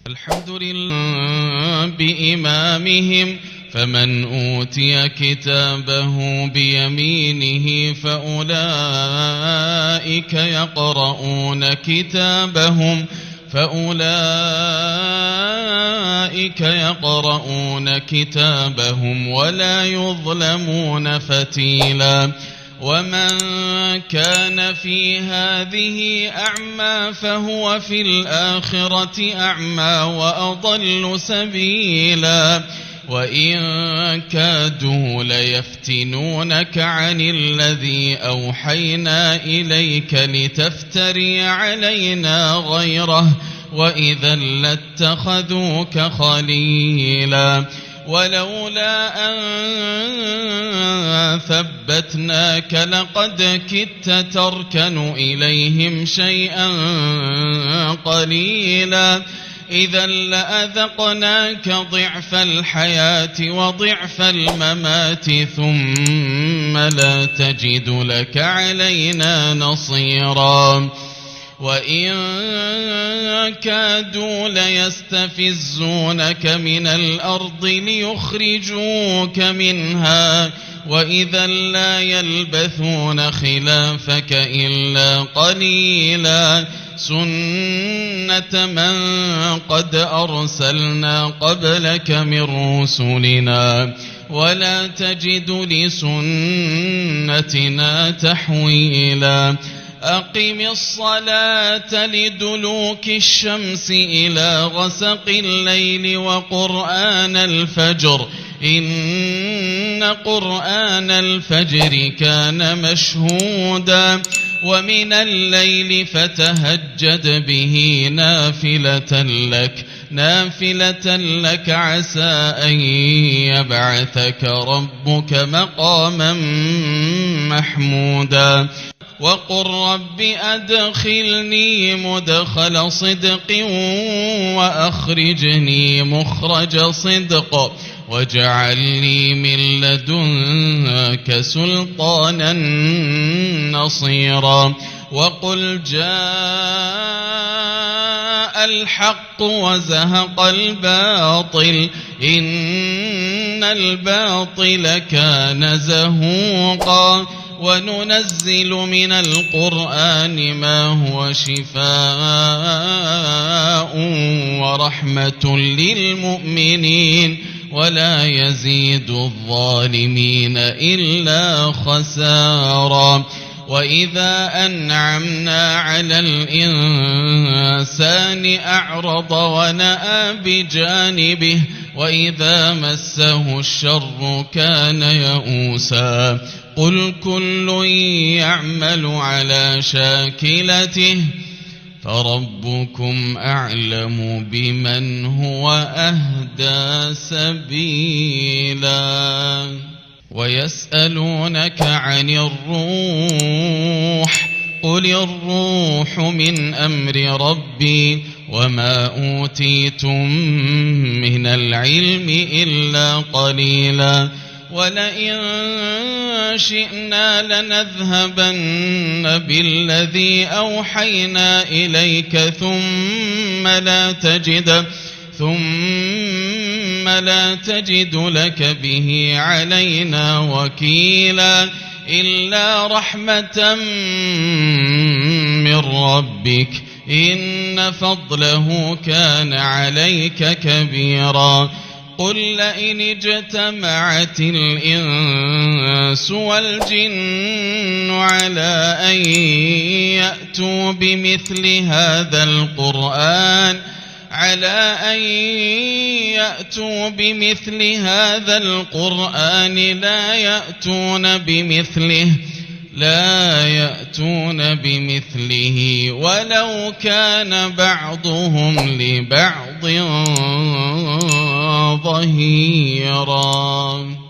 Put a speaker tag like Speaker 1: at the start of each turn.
Speaker 1: الحمد لله بإمامهم. فمن أوتي كتابه بيمينه فأولئك يقرؤون كتابهم ولا يظلمون فتيلا. ومن كان في هذه أعمى فهو في الآخرة أعمى وأضل سبيلا. وإن كادوا ليفتنونك عن الذي أوحينا إليك لتفتري علينا غيره وإذا لاتخذوك خليلا. ولولا أن ثبتناك لقد كدت تركن إليهم شيئا قليلا. إذا لأذقناك ضعف الحياة وضعف الممات ثم لا تجد لك علينا نصيرا. وإن كادوا ليستفزونك من الأرض ليخرجوك منها وإذا لا يلبثون خلافك إلا قليلا. سنة من قد أرسلنا قبلك من رسلنا ولا تجد لسنتنا تحويلا. أقم الصلاة لدلوك الشمس إلى غسق الليل وقرآن الفجر إن قرآن الفجر كان مشهودا. ومن الليل فتهجد به نافلة لك عسى أن يبعثك ربك مقاما محمودا. وقل رب أدخلني مدخل صدق وأخرجني مخرج صدق واجعل لي من لدنك سلطانا نصيرا. وقل جاء الحق وزهق الباطل إن الباطل كان زهوقا. وننزل من القرآن ما هو شفاء ورحمة للمؤمنين ولا يزيد الظالمين إلا خسارا. وإذا أنعمنا على الإنسان أعرض ونأى بجانبه وإذا مسه الشر كان يئوسا. قل كل يعمل على شاكلته فربكم أعلم بمن هو أهدى سبيلا. ويسألونك عن الروح قل الروح من أمر ربي وما أوتيتم من العلم إلا قليلا. ولئن شئنا لنذهبن بالذي أوحينا إليك ثم لا تجد لك به علينا وكيلا. إلا رحمة من ربك إن فضله كان عليك كبيرا. قل لئن اجتمعت الإنس والجن على أن يأتوا بمثل هذا القرآن لا يأتون بمثله ولو كان بعضهم لبعض ظهيرا.